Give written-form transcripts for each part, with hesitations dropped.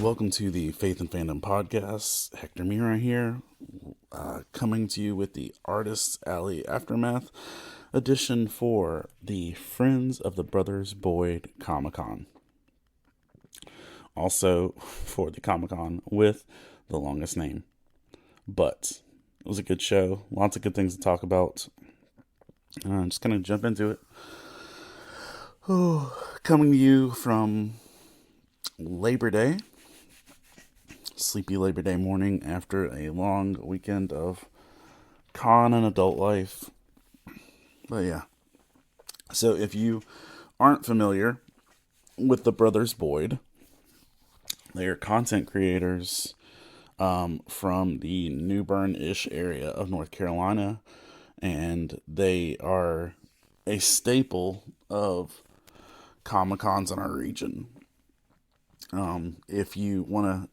welcome to the Faith and Fandom podcast. Hector here, coming to you with the Artists Alley Aftermath edition for the Friends of the Brothers Boyd Comicon. Also for the Comicon with the longest name. But it was a good show. Lots of good things to talk about. I'm just going to jump into it. Coming to you from Labor Day. Sleepy Labor Day morning after a long weekend of con and adult life. But yeah. So if you aren't familiar with the Brothers Boyd, they are content creators from the New Bern-ish area of North Carolina. And they are a staple of Comic-Cons in our region. If you want to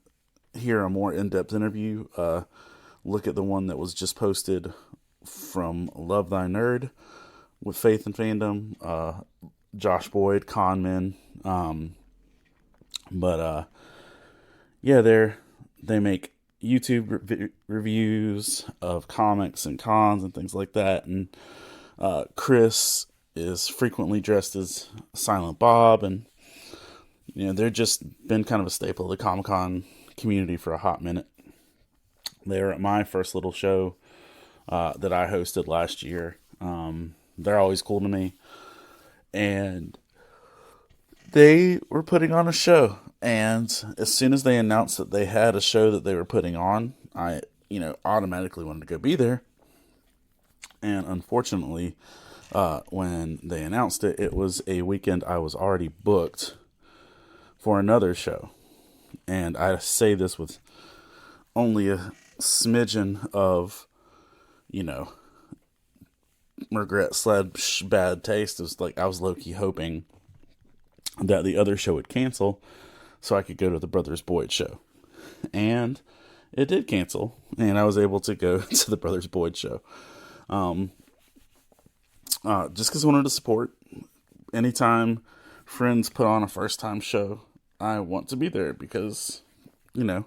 hear a more in-depth interview, look at the one that was just posted from Love Thy Nerd with Faith and Fandom, Josh Boyd, Conman. They make YouTube reviews of comics and cons and things like that. And Chris is frequently dressed as Silent Bob, and they're just been kind of a staple of the Comic-Con community for a hot minute. They were at my first little show that I hosted last year. They're always cool to me. And they were putting on a show. And as soon as they announced that they had a show that they were putting on, I, automatically wanted to go be there. And unfortunately, when they announced it, it was a weekend I was already booked for another show. And I say this with only a smidgen of, regret / bad taste. It was like I was low-key hoping that the other show would cancel so I could go to the Brothers Boyd show. And it did cancel, and I was able to go to the Brothers Boyd show. Just because I wanted to support. Anytime friends put on a first-time show, I want to be there because, that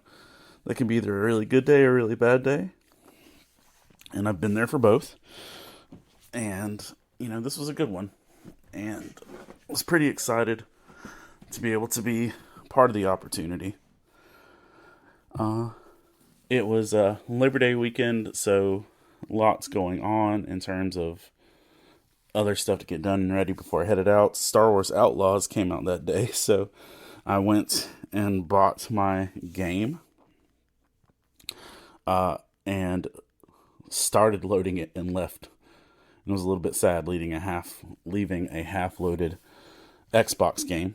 can be either a really good day or a really bad day. And I've been there for both. And, this was a good one. And I was pretty excited to be able to be part of the opportunity. It was a Labor Day weekend, so lots going on in terms of other stuff to get done and ready before I headed out. Star Wars Outlaws came out that day, so I went and bought my game and started loading it and left. And it was a little bit sad leaving a half-loaded Xbox game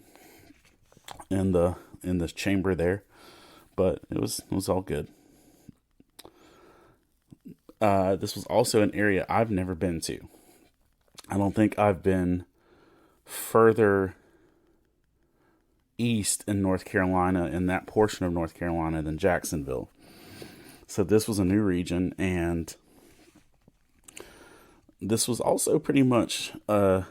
in the chamber there, but it was all good. This was also an area I've never been to. I don't think I've been further east in North Carolina, in that portion of North Carolina, than Jacksonville. So this was a new region, and this was also pretty much, for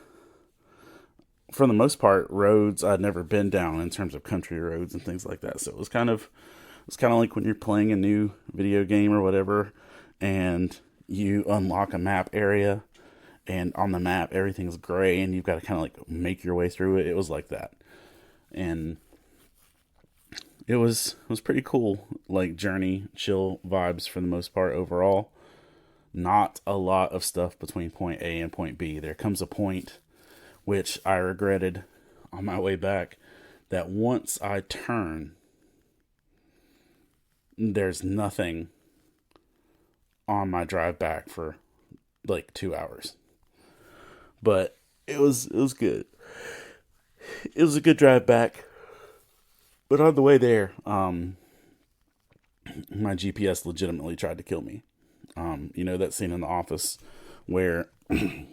the most part, roads I'd never been down in terms of country roads and things like that. So it was kind of like when you're playing a new video game or whatever, and you unlock a map area, and on the map everything's gray, and you've got to kind of like make your way through it. It was like that. And it was pretty cool, like journey, chill vibes for the most part overall. Not a lot of stuff between point A and point B. There comes a point, which I regretted on my way back, that once I turn, there's nothing on my drive back for like 2 hours. But it was good. It was a good drive back. But on the way there, my GPS legitimately tried to kill me. That scene in The Office where the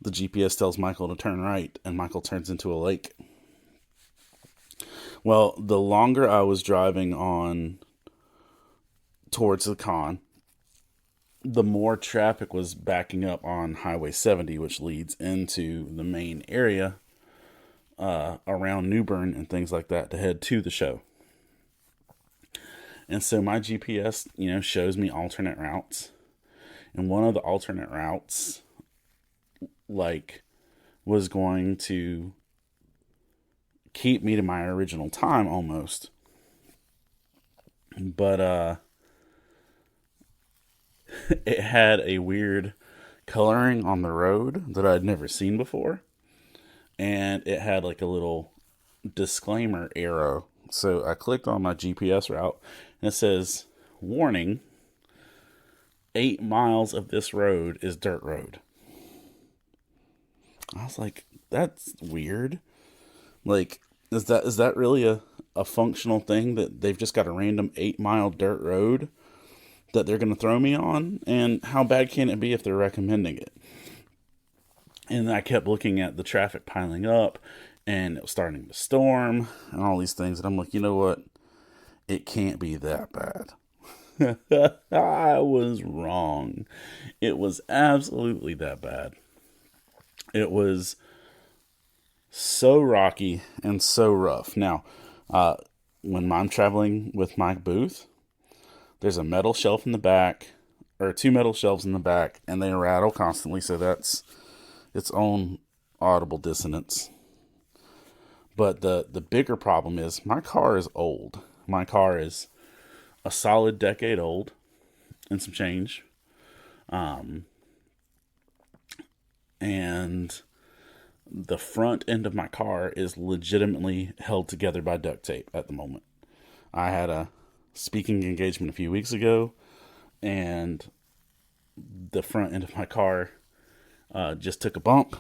GPS tells Michael to turn right and Michael turns into a lake. Well, the longer I was driving on towards the con, the more traffic was backing up on Highway 70, which leads into the main area around New Bern and things like that to head to the show. And so my GPS, shows me alternate routes. And one of the alternate routes, like, was going to keep me to my original time almost. But it had a weird coloring on the road that I'd never seen before. And it had like a little disclaimer arrow. So I clicked on my GPS route and it says, warning, 8 miles of this road is dirt road. I was like, that's weird. Like, is that really a functional thing that they've just got a random 8 mile dirt road that they're going to throw me on? And how bad can it be if they're recommending it? And I kept looking at the traffic piling up, and it was starting to storm and all these things. And I'm like, you know what? It can't be that bad. I was wrong. It was absolutely that bad. It was so rocky and so rough. Now, when I'm traveling with my booth, there's a metal shelf in the back, or 2 metal shelves in the back, and they rattle constantly, so that's its own audible dissonance. But the bigger problem is my car is old. My car is a solid decade old and some change. And the front end of my car is legitimately held together by duct tape at the moment. I had a speaking engagement a few weeks ago, and the front end of my car just took a bump,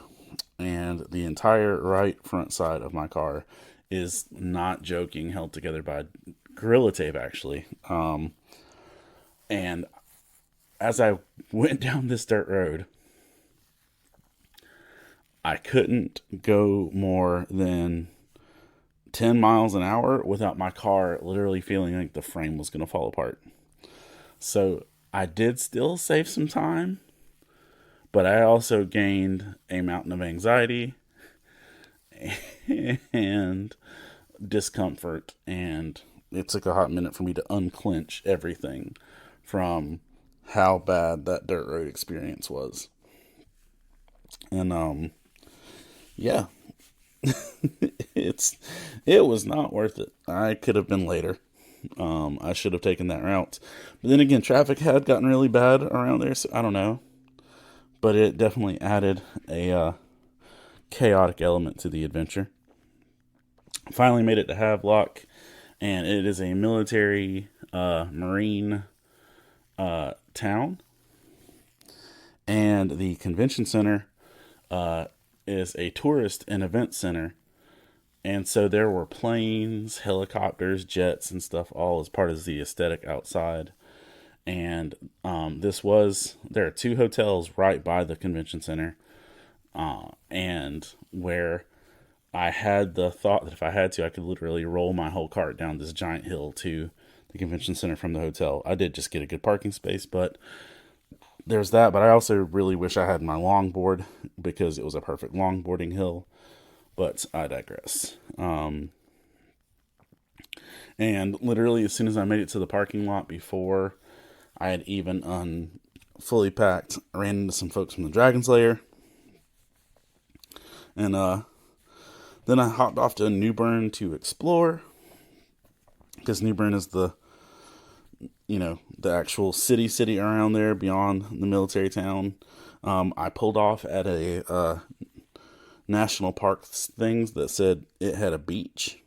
and the entire right front side of my car is, not joking, held together by Gorilla Tape, actually. And as I went down this dirt road, I couldn't go more than 10 miles an hour without my car literally feeling like the frame was going to fall apart. So I did still save some time, but I also gained a mountain of anxiety and discomfort, and it took a hot minute for me to unclench everything from how bad that dirt road experience was. And yeah, it was not worth it. I could have been later. I should have taken that route. But then again, traffic had gotten really bad around there, so I don't know. But it definitely added a chaotic element to the adventure. Finally made it to Havelock, and it is a military marine town. And the convention center is a tourist and event center. And so there were planes, helicopters, jets, and stuff, all as part of the aesthetic outside. And there are 2 hotels right by the convention center. And where I had the thought that if I had to, I could literally roll my whole cart down this giant hill to the convention center from the hotel. I did just get a good parking space, but there's that. But I also really wish I had my longboard, because it was a perfect longboarding hill. But I digress. And literally, as soon as I made it to the parking lot, before I had even fully packed, I ran into some folks from the Dragon's Lair. And then I hopped off to New Bern to explore, because New Bern is the actual city around there beyond the military town. I pulled off at a national park things that said it had a beach,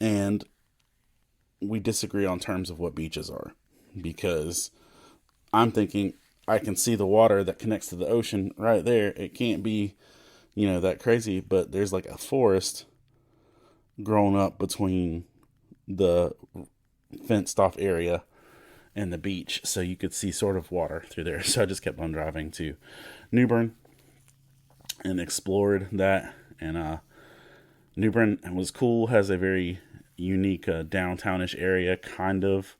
and we disagree on terms of what beaches are, because I'm thinking I can see the water that connects to the ocean right there. It can't be, that crazy, but there's like a forest growing up between the fenced off area and the beach, so you could see sort of water through there. So I just kept on driving to New Bern and explored that. And New Bern was cool, has a very unique downtownish area, kind of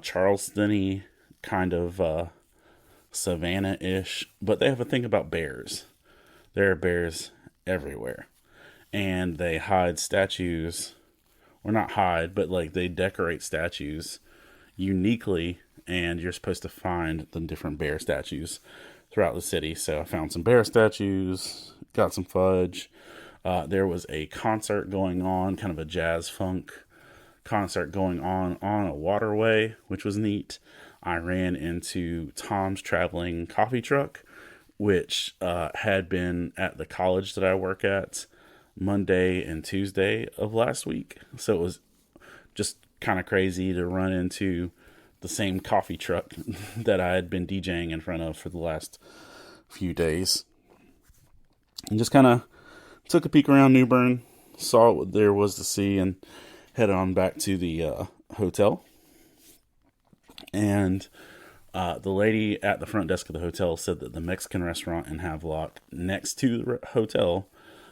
Charleston-y, kind of Savannah-ish, but they have a thing about bears. There are bears everywhere, and they hide statues or not hide, but like they decorate statues uniquely, and you're supposed to find the different bear statues throughout the city. So I found some bear statues, got some fudge. There was a concert going on, kind of a jazz funk concert going on a waterway, which was neat. I ran into Tom's Traveling Coffee Truck, which had been at the college that I work at Monday and Tuesday of last week. So it was just kind of crazy to run into the same coffee truck that I had been DJing in front of for the last few days. And just kind of took a peek around New Bern, saw what there was to see, and headed on back to the hotel. And the lady at the front desk of the hotel said that the Mexican restaurant in Havelock next to the hotel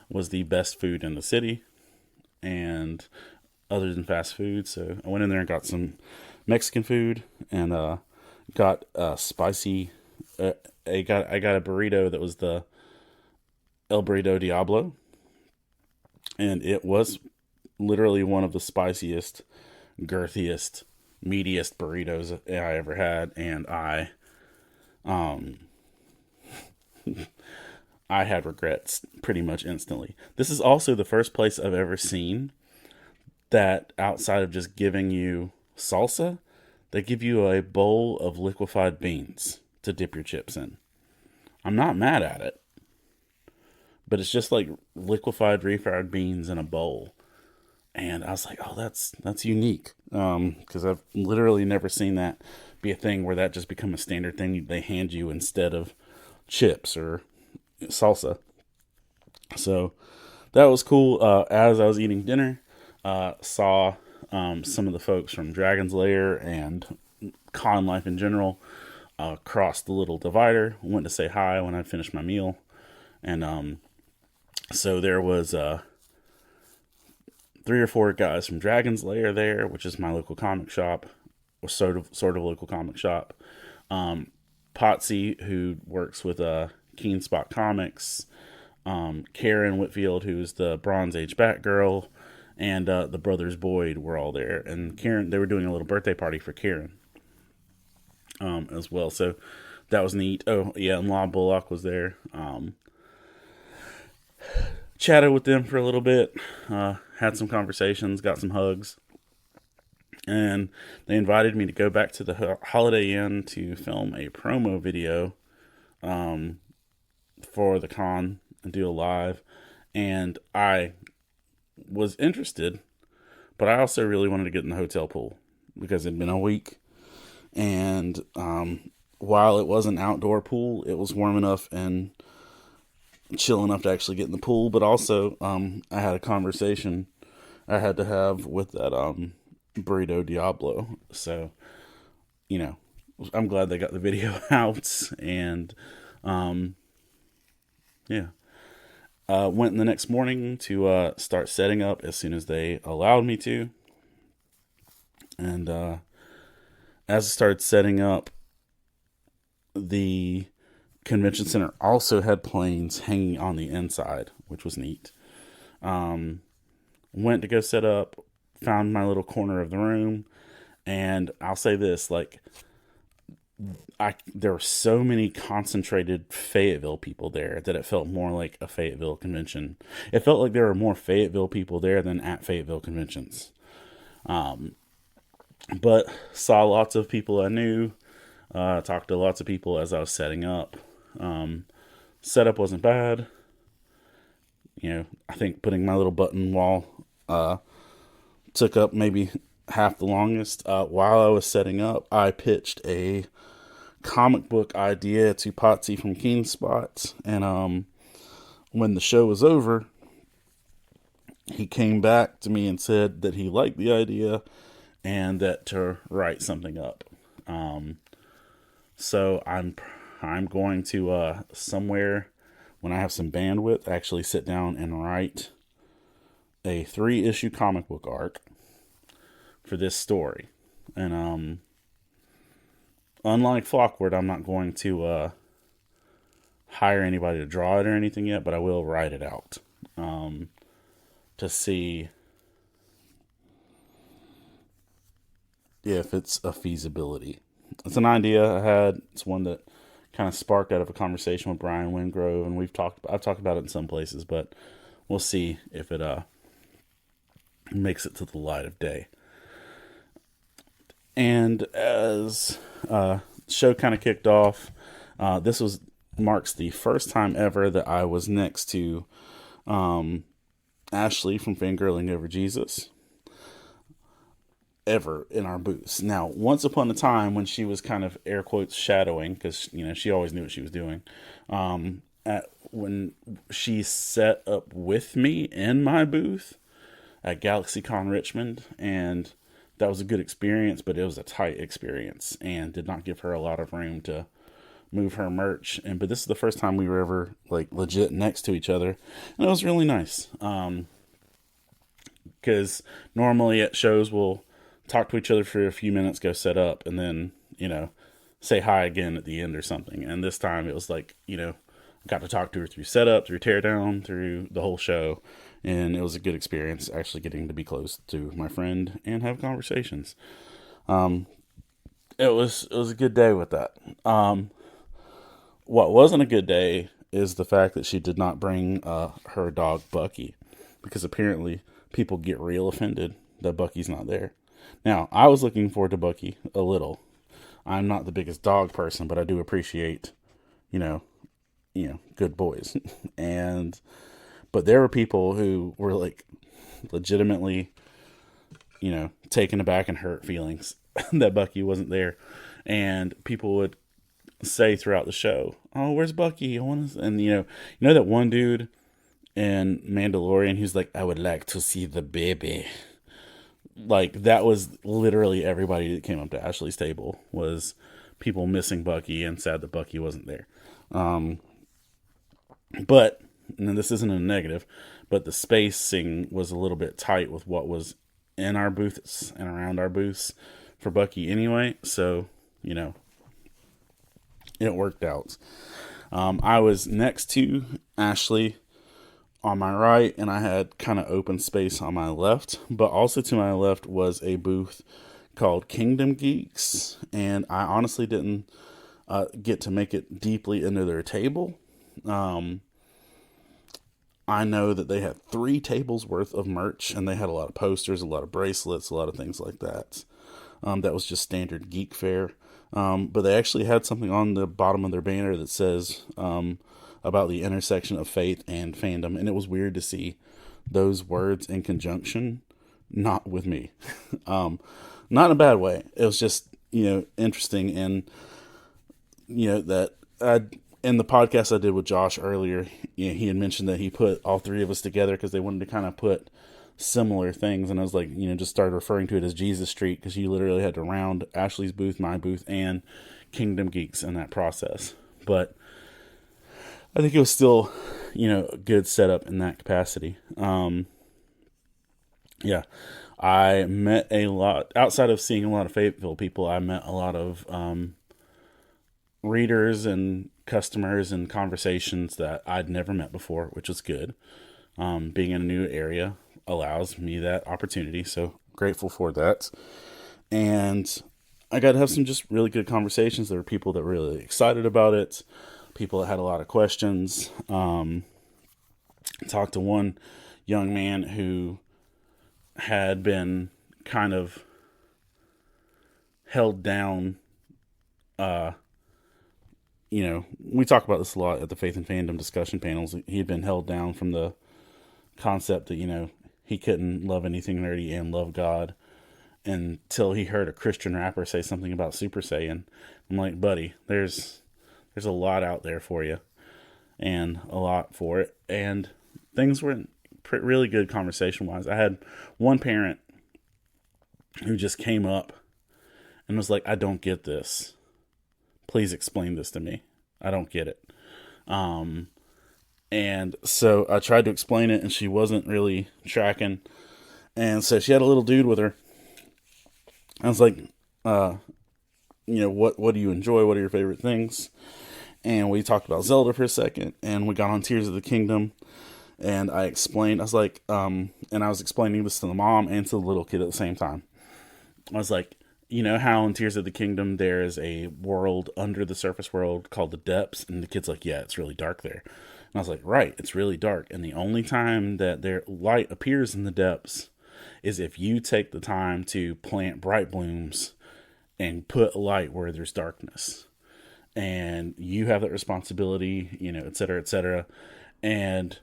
was the best food in the city, and other than fast food. So I went in there and got some Mexican food, and got spicy. I got a burrito that was the El Burrito Diablo, and it was literally one of the spiciest, girthiest, meatiest burritos I ever had, and I had regrets pretty much instantly. This is also the first place I've ever seen that outside of just giving you salsa, they give you a bowl of liquefied beans to dip your chips in. I'm not mad at it, but it's just like liquefied refried beans in a bowl. And I was like, oh, that's unique. Because I've literally never seen that be a thing where that just become a standard thing they hand you instead of chips or salsa. So that was cool. As I was eating dinner, saw some of the folks from Dragon's Lair and Con Life in general crossed the little divider. Went to say hi when I finished my meal. And so there was 3 or 4 guys from Dragon's Lair there, which is my local comic shop, or sort of local comic shop. Potsy, who works with Keen Spot Comics, Karen Whitfield, who's the Bronze Age Batgirl, and the brothers Boyd were all there. And Karen, they were doing a little birthday party for Karen as well. So that was neat. Oh, yeah, and Law Bullock was there. Chatted with them for a little bit, had some conversations, got some hugs, and they invited me to go back to the Holiday Inn to film a promo video for the con and do a live. And I was interested, but I also really wanted to get in the hotel pool because it'd been a week, and while it was an outdoor pool, it was warm enough and chill enough to actually get in the pool. But also I had a conversation I had to have with that burrito Diablo. So, you know, I'm glad they got the video out. And yeah, went in the next morning to start setting up as soon as they allowed me to. And as I started setting up, the convention center also had planes hanging on the inside, which was neat. Went to go set up, found my little corner of the room, and I'll say this, like, there were so many concentrated Fayetteville people there that it felt more like a Fayetteville convention. It felt like there were more Fayetteville people there than at Fayetteville conventions. But saw lots of people I knew, talked to lots of people as I was setting up. Setup wasn't bad. You know, I think putting my little button wall took up maybe half the longest. While I was setting up, I pitched a comic book idea to Potsy from Keen Spot, and when the show was over, he came back to me and said that he liked the idea and that to write something up. So I'm going to somewhere when I have some bandwidth actually sit down and write a 3-issue comic book arc for this story. And unlike Flockwood, I'm not going to hire anybody to draw it or anything yet, but I will write it out to see if it's a feasibility. It's an idea I had. It's one that kind of sparked out of a conversation with Brian Wingrove, and I've talked about it in some places, but we'll see if it makes it to the light of day. And as show kind of kicked off, this marks the first time ever that I was next to Ashley from Fangirling Over Jesus ever in our booths. Now, once upon a time when she was kind of air quotes shadowing, because she always knew what she was doing, when she set up with me in my booth at GalaxyCon Richmond, and that was a good experience, but it was a tight experience and did not give her a lot of room to move her merch. But this is the first time we were ever like legit next to each other, and it was really nice. Because normally at shows we'll talk to each other for a few minutes, go set up, and then say hi again at the end or something. And this time it was like got to talk to her through setup, through teardown, through the whole show, and it was a good experience actually getting to be close to my friend and have conversations. It was a good day with that. What wasn't a good day is the fact that she did not bring her dog Bucky, because apparently people get real offended that Bucky's not there. Now, I was looking forward to Bucky a little. I'm not the biggest dog person, but I do appreciate, good boys. But there were people who were like legitimately, taken aback and hurt feelings that Bucky wasn't there. And people would say throughout the show, "Oh, where's Bucky? I want to," and that one dude in Mandalorian who's like, "I would like to see the baby." Like, that was literally everybody that came up to Ashley's table was people missing Bucky and sad that Bucky wasn't there. But, and this isn't a negative, but the spacing was a little bit tight with what was in our booths and around our booths for Bucky anyway. So, it worked out. I was next to Ashley on my right, and I had kind of open space on my left, but also to my left was a booth called Kingdom Geeks, and I honestly didn't get to make it deeply into their table. I know that they had 3 tables worth of merch, and they had a lot of posters, a lot of bracelets, a lot of things like that. That was just standard geek fare. But they actually had something on the bottom of their banner that says about the intersection of faith and fandom, and it was weird to see those words in conjunction, not with me. Not in a bad way. It was just, interesting, and, that in the podcast I did with Josh earlier, he had mentioned that he put all 3 of us together because they wanted to kind of put similar things, and I was like, just started referring to it as Jesus Street, because you literally had to round Ashley's booth, my booth, and Kingdom Geeks in that process. But I think it was still, a good setup in that capacity. Yeah, I met a lot, outside of seeing a lot of Fayetteville people, I met a lot of readers and customers and conversations that I'd never met before, which was good. Being in a new area allows me that opportunity, so grateful for that. And I got to have some just really good conversations. There were people that were really excited about it, people that had a lot of questions. Talked to one young man who had been kind of held down. We talk about this a lot at the Faith and Fandom discussion panels. He had been held down from the concept that, he couldn't love anything nerdy and love God until he heard a Christian rapper say something about Super Saiyan. I'm like, buddy, there's a lot out there for you and a lot for it. And things were really good conversation-wise. I had one parent who just came up and was like, "I don't get this. Please explain this to me. I don't get it." And so I tried to explain it, and she wasn't really tracking. And so she had a little dude with her. I was like, what do you enjoy? What are your favorite things? And we talked about Zelda for a second, and we got on Tears of the Kingdom. And I explained, I was like, and I was explaining this to the mom and to the little kid at the same time. I was like, You know how in Tears of the Kingdom there is a world under the surface world called the depths, and the kid's like, yeah, it's really dark there. And I was like, right, it's really dark. And the only time that their light appears in the depths is if you take the time to plant bright blooms and put light where there's darkness. And you have that responsibility, et cetera, et cetera. And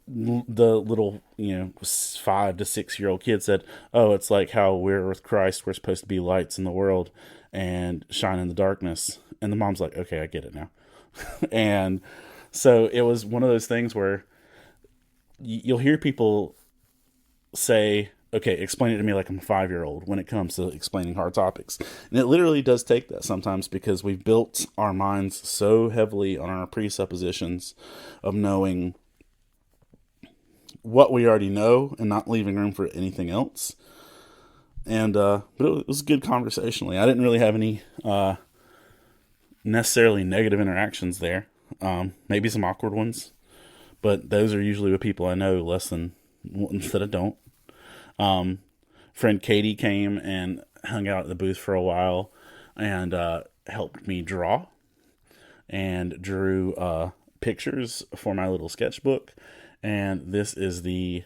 the little, 5 to 6 year old kid said, oh, it's like how we're with Christ. We're supposed to be lights in the world and shine in the darkness. And the mom's like, okay, I get it now. And so it was one of those things where you'll hear people say, okay, explain it to me like I'm a 5 year old when it comes to explaining hard topics. And it literally does take that sometimes, because we've built our minds so heavily on our presuppositions of knowing what we already know and not leaving room for anything else. And but it was a good conversationally. I didn't really have any necessarily negative interactions there. Maybe some awkward ones, but those are usually with people I know less than ones that I don't. Friend Katie came and hung out at the booth for a while and helped me draw and drew pictures for my little sketchbook. And this is the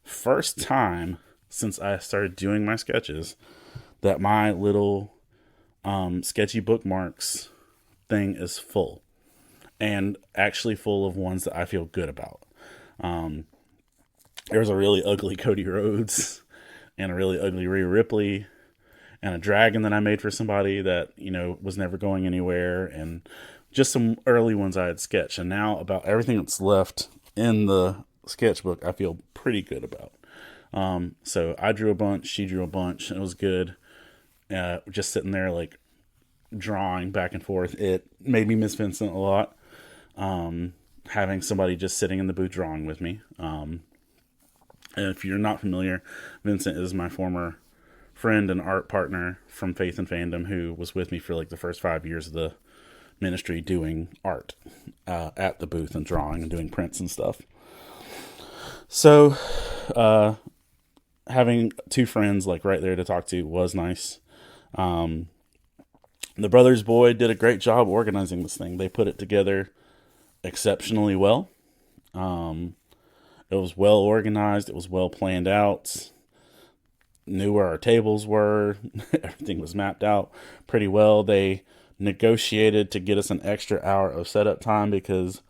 first time since I started doing my sketches that my little sketchy bookmarks thing is full, and actually full of ones that I feel good about. There was a really ugly Cody Rhodes and a really ugly Rhea Ripley and a dragon that I made for somebody that, was never going anywhere, and just some early ones I had sketched. And now about everything that's left in the sketchbook, I feel pretty good about. So I drew a bunch, she drew a bunch, and it was good. Just sitting there, like, drawing back and forth. It made me miss Vincent a lot. Having somebody just sitting in the booth drawing with me. And if you're not familiar, Vincent is my former friend and art partner from Faith and Fandom, who was with me for like the first 5 years of the ministry doing art at the booth and drawing and doing prints and stuff. So having two friends like right there to talk to was nice. The Brothers Boyd did a great job organizing this thing. They put it together exceptionally well. It was well organized. It was well planned out. Knew where our tables were. Everything was mapped out pretty well. They negotiated to get us an extra hour of setup time because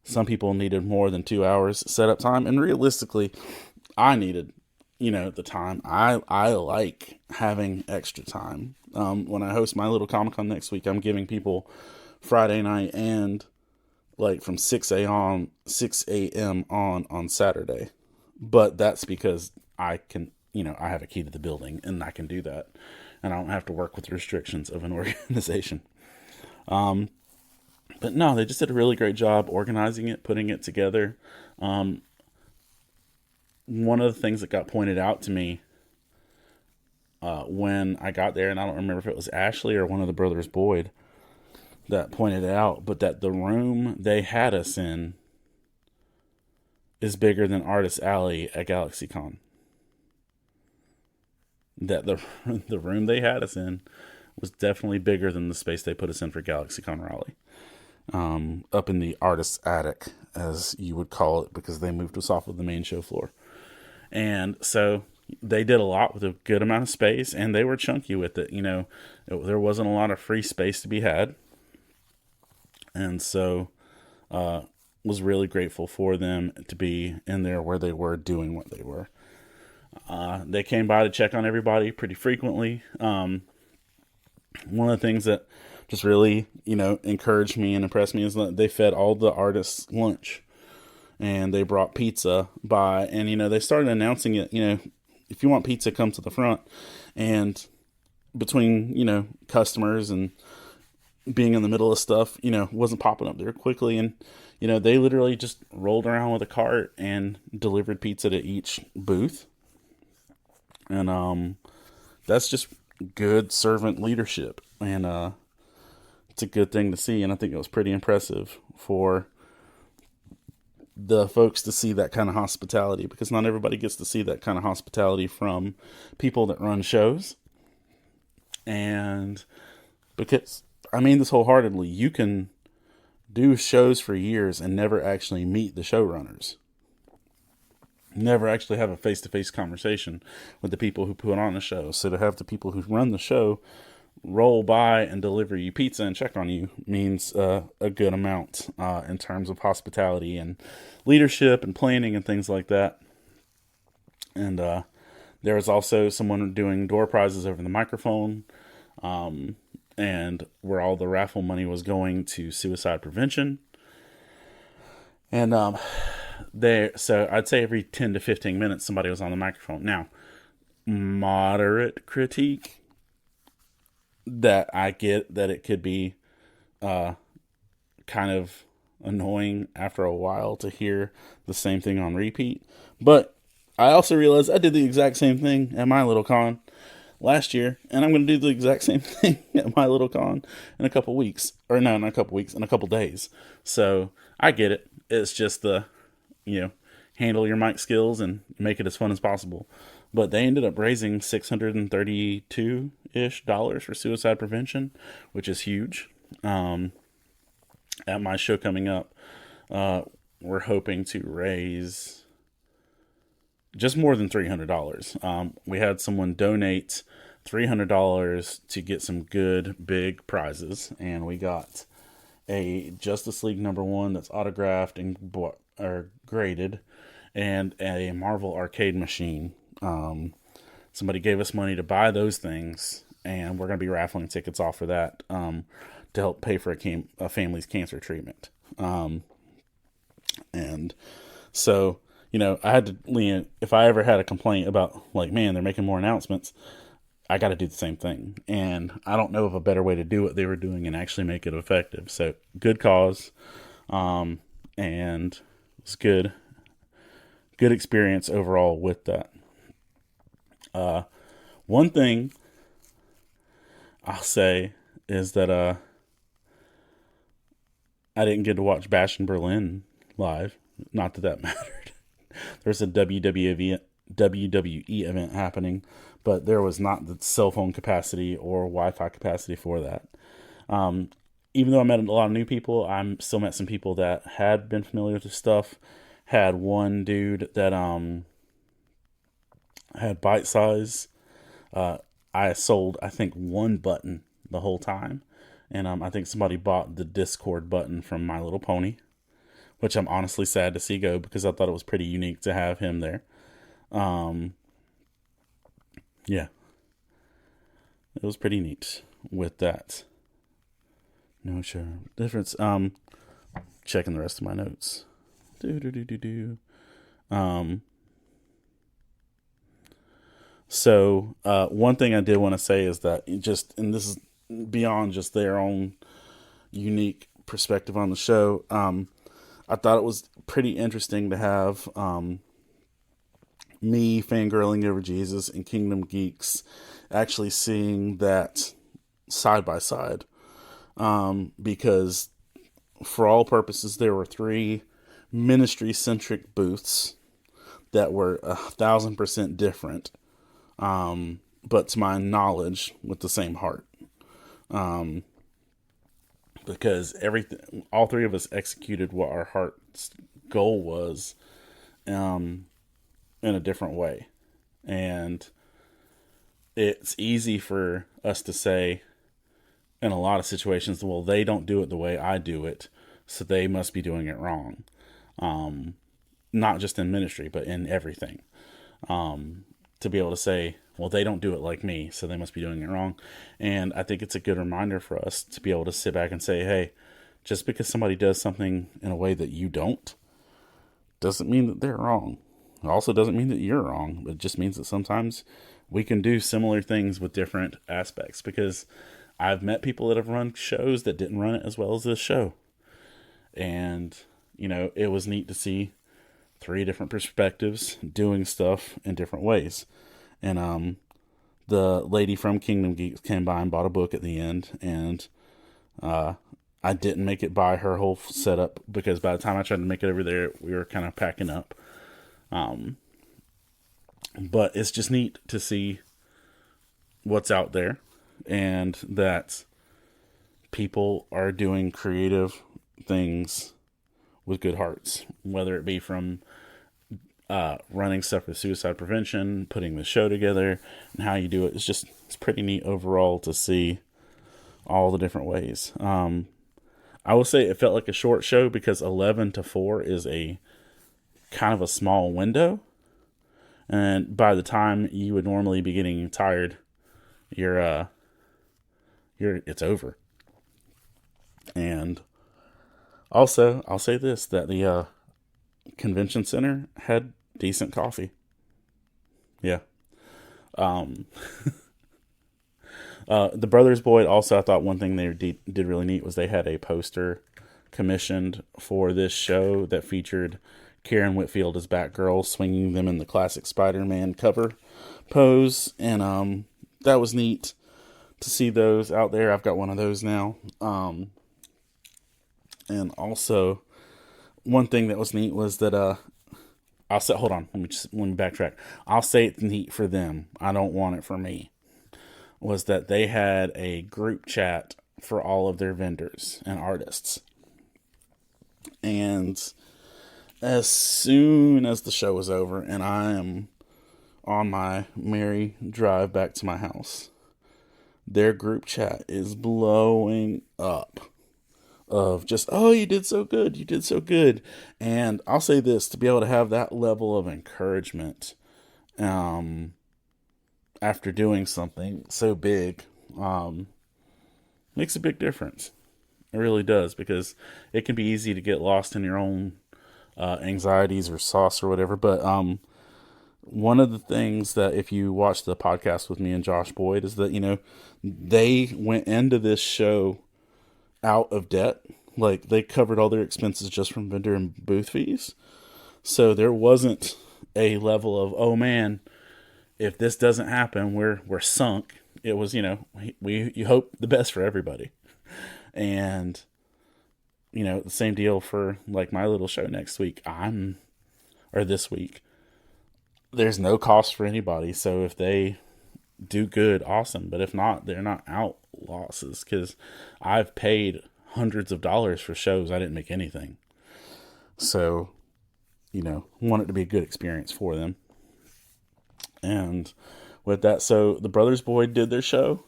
some people needed more than 2 hours setup time. And realistically, I needed, the time. I like having extra time. When I host my little Comicon next week, I'm giving people Friday night and like from 6 a.m. on Saturday. But that's because I can, I have a key to the building and I can do that. And I don't have to work with the restrictions of an organization. But no, they just did a really great job organizing it, putting it together. One of the things that got pointed out to me when I got there, and I don't remember if it was Ashley or one of the brothers Boyd that pointed it out, but that the room they had us in is bigger than Artist Alley at GalaxyCon. That the room they had us in was definitely bigger than the space they put us in for GalaxyCon Raleigh. Up in the artist's attic, as you would call it, because they moved us off of the main show floor. And so they did a lot with a good amount of space, and they were chunky with it. There wasn't a lot of free space to be had. And so was really grateful for them to be in there where they were doing what they were. They came by to check on everybody pretty frequently. One of the things that just really, encouraged me and impressed me is that they fed all the artists lunch. And they brought pizza by, and, they started announcing it, if you want pizza, come to the front. And between, customers and being in the middle of stuff, wasn't popping up there quickly. And, they literally just rolled around with a cart and delivered pizza to each booth. And that's just good servant leadership. And it's a good thing to see. And I think it was pretty impressive for the folks to see that kind of hospitality, because not everybody gets to see that kind of hospitality from people that run shows. And because, I mean this wholeheartedly, you can do shows for years and never actually meet the showrunners. Never actually have a face-to-face conversation with the people who put on the show. So to have the people who run the show roll by and deliver you pizza and check on you means a good amount in terms of hospitality and leadership and planning and things like that. And there was also someone doing door prizes over the microphone, and where all the raffle money was going to suicide prevention. And so I'd say every 10 to 15 minutes somebody was on the microphone. Now, moderate critique that I get that it could be kind of annoying after a while to hear the same thing on repeat. But I also realized I did the exact same thing at my little con last year, and I'm going to do the exact same thing at my little con in a couple weeks. Or no, not a couple weeks, in a couple days. So I get it. It's just handle your mic skills and make it as fun as possible. But they ended up raising $632-ish for suicide prevention, which is huge. At my show coming up, we're hoping to raise just more than $300. We had someone donate $300 to get some good big prizes, and we got a Justice League #1 that's autographed and graded, and a Marvel arcade machine. Somebody gave us money to buy those things, and we're going to be raffling tickets off for that to help pay for a family's cancer treatment. And so, I had to lean. If I ever had a complaint about, man, they're making more announcements, I got to do the same thing. And I don't know of a better way to do what they were doing and actually make it effective. So, good cause. And it's good experience overall with that. One thing I'll say is that I didn't get to watch Bash in Berlin live. Not that mattered. There's a WWE event happening, but there was not the cell phone capacity or Wi-Fi capacity for that. Even though I met a lot of new people, I still met some people that had been familiar with the stuff. Had one dude that had bite size. I sold, I think, one button the whole time. And I think somebody bought the Discord button from My Little Pony, which I'm honestly sad to see go because I thought it was pretty unique to have him there. Yeah. It was pretty neat with that. No sure difference. Checking the rest of my notes. So one thing I did want to say is that and this is beyond just their own unique perspective on the show. I thought it was pretty interesting to have me fangirling over Jesus and Kingdom Geeks actually seeing that side by side. Because for all purposes, there were 3 ministry-centric booths that were 1,000% different, but to my knowledge, with the same heart. Because all 3 of us executed what our heart's goal was, in a different way. And it's easy for us to say, in a lot of situations, well, they don't do it the way I do it, so they must be doing it wrong. Not just in ministry, but in everything. To be able to say, well, they don't do it like me, so they must be doing it wrong. And I think it's a good reminder for us to be able to sit back and say, hey, just because somebody does something in a way that you don't, doesn't mean that they're wrong. It also doesn't mean that you're wrong. It just means that sometimes we can do similar things with different aspects, because I've met people that have run shows that didn't run it as well as this show. And, it was neat to see 3 different perspectives doing stuff in different ways. And the lady from Kingdom Geeks came by and bought a book at the end. And I didn't make it buy her whole setup because by the time I tried to make it over there, we were kind of packing up. But it's just neat to see what's out there and that people are doing creative things with good hearts, whether it be from running stuff for suicide prevention, putting the show together, and how you do it. It's pretty neat overall to see all the different ways. I will say it felt like a short show because 11 to 4 is a kind of a small window. And by the time you would normally be getting tired, it's over. And also, I'll say this, that the convention center had decent coffee. Yeah. The Brothers Boyd also, I thought one thing they did really neat was they had a poster commissioned for this show that featured Karen Whitfield as Batgirl, swinging them in the classic Spider-Man cover pose, and that was neat to see those out there. I've got one of those now. And also, one thing that was neat was that I'll say, hold on, let me backtrack. I'll say it's neat for them. I don't want it for me. Was that they had a group chat for all of their vendors and artists. And as soon as the show was over and I am on my merry drive back to my house, their group chat is blowing up of just, oh, you did so good, you did so good. And I'll say this, to be able to have that level of encouragement after doing something so big makes a big difference. It really does, because it can be easy to get lost in your own anxieties or sauce or whatever. But one of the things that, if you watch the podcast with me and Josh Boyd, is that, they went into this show out of debt. Like, they covered all their expenses just from vendor and booth fees. So there wasn't a level of, oh man, if this doesn't happen, we're sunk. It was, you hope the best for everybody. And, the same deal for like my little show next week. This week. There's no cost for anybody. So if they do good, awesome. But if not, they're not out losses, because I've paid hundreds of dollars for shows I didn't make anything. So, want it to be a good experience for them. And with that, so the Brothers Boyd did their show.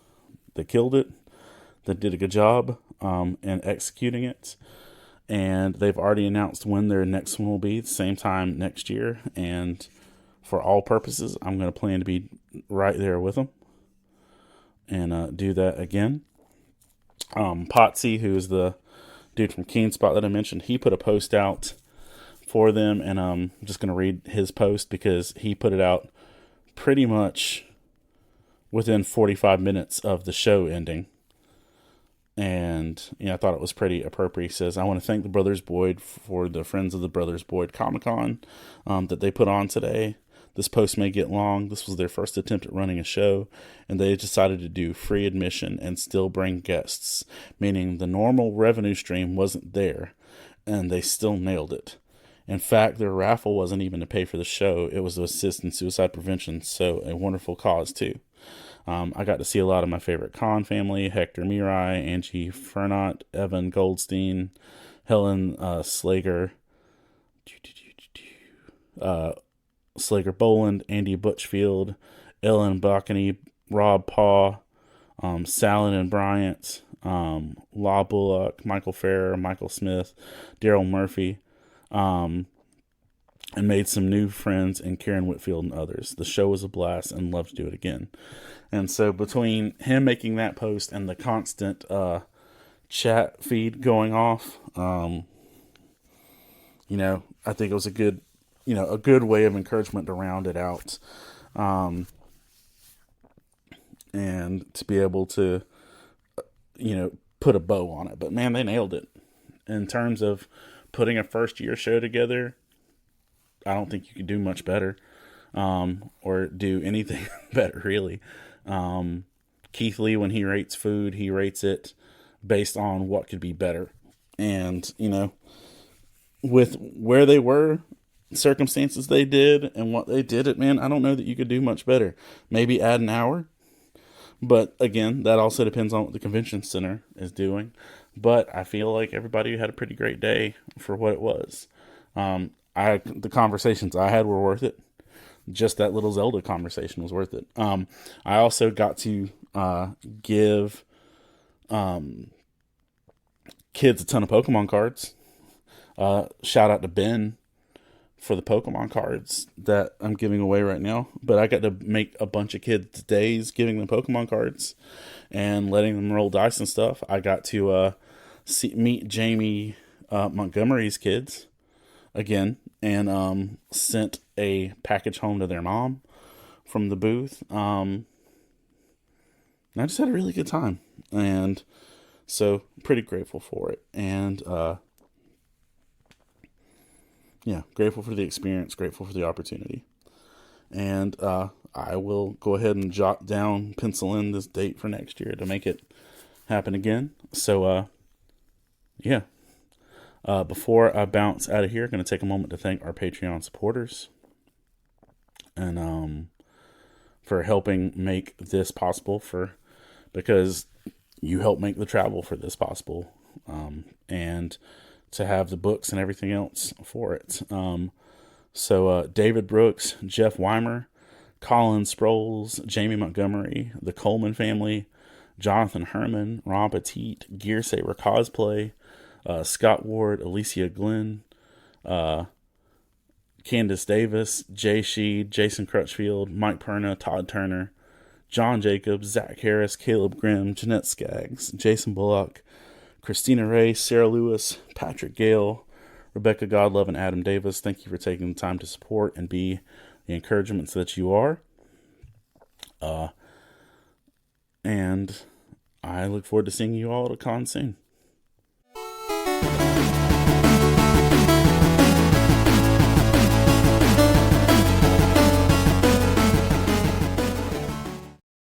They killed it. They did a good job in executing it. And they've already announced when their next one will be, the same time next year. And for all purposes, I'm going to plan to be right there with them and do that again. Potsy, who is the dude from Keen Spot that I mentioned, he put a post out for them, and I'm just going to read his post because he put it out pretty much within 45 minutes of the show ending. And, I thought it was pretty appropriate. He says, I want to thank the Brothers Boyd for the Friends of the Brothers Boyd Comicon that they put on today. This post may get long. This was their first attempt at running a show, and they decided to do free admission and still bring guests, meaning the normal revenue stream wasn't there, and they still nailed it. In fact, their raffle wasn't even to pay for the show. It was to assist in suicide prevention, so a wonderful cause, too. I got to see a lot of my favorite Con family: Hector Mirai, Angie Fernot, Evan Goldstein, Helen Slager, Slager Boland, Andy Butchfield, Ellen Bacany, Rob Paw, Salad and Bryant, La Bullock, Michael Farrer, Michael Smith, Daryl Murphy, and made some new friends in Karen Whitfield and others. The show was a blast and love to do it again. And so between him making that post and the constant chat feed going off, I think it was a good way of encouragement to round it out. And to be able to, put a bow on it. But man, they nailed it. In terms of putting a first year show together, I don't think you could do much better, or do anything better, really. Keith Lee, when he rates food, he rates it based on what could be better. And, with where they were, circumstances they did, and what they did it, man, I don't know that you could do much better. Maybe add an hour, But again, that also depends on what the convention center is doing. But I feel like everybody had a pretty great day for what it was. The conversations I had were worth it. Just that little Zelda conversation was worth it. I also got to give kids a ton of Pokemon cards. Shout out to Ben for the Pokemon cards that I'm giving away right now. But I got to make a bunch of kids' days giving them Pokemon cards and letting them roll dice and stuff. I got to meet Jamie Montgomery's kids again, and sent a package home to their mom from the booth. I just had a really good time, and so pretty grateful for it. And yeah, grateful for the experience, grateful for the opportunity. And I will go ahead and jot down, pencil in this date for next year to make it happen again. So yeah. Before I bounce out of here, I'm going to take a moment to thank our Patreon supporters and for helping make this possible, because you help make the travel for this possible, and to have the books and everything else for it. So David Brooks, Jeff Weimer, Colin Sproles, Jamie Montgomery, the Coleman family, Jonathan Herman, Ron Petit, Gear Saber Cosplay, Scott Ward, Alicia Glenn, Candace Davis, Jay Sheed, Jason Crutchfield, Mike Perna, Todd Turner, John Jacobs, Zach Harris, Caleb Grimm, Jeanette Skaggs, Jason Bullock, Christina Ray, Sarah Lewis, Patrick Gale, Rebecca Godlove, and Adam Davis. Thank you for taking the time to support and be the encouragements that you are. And I look forward to seeing you all at a con soon.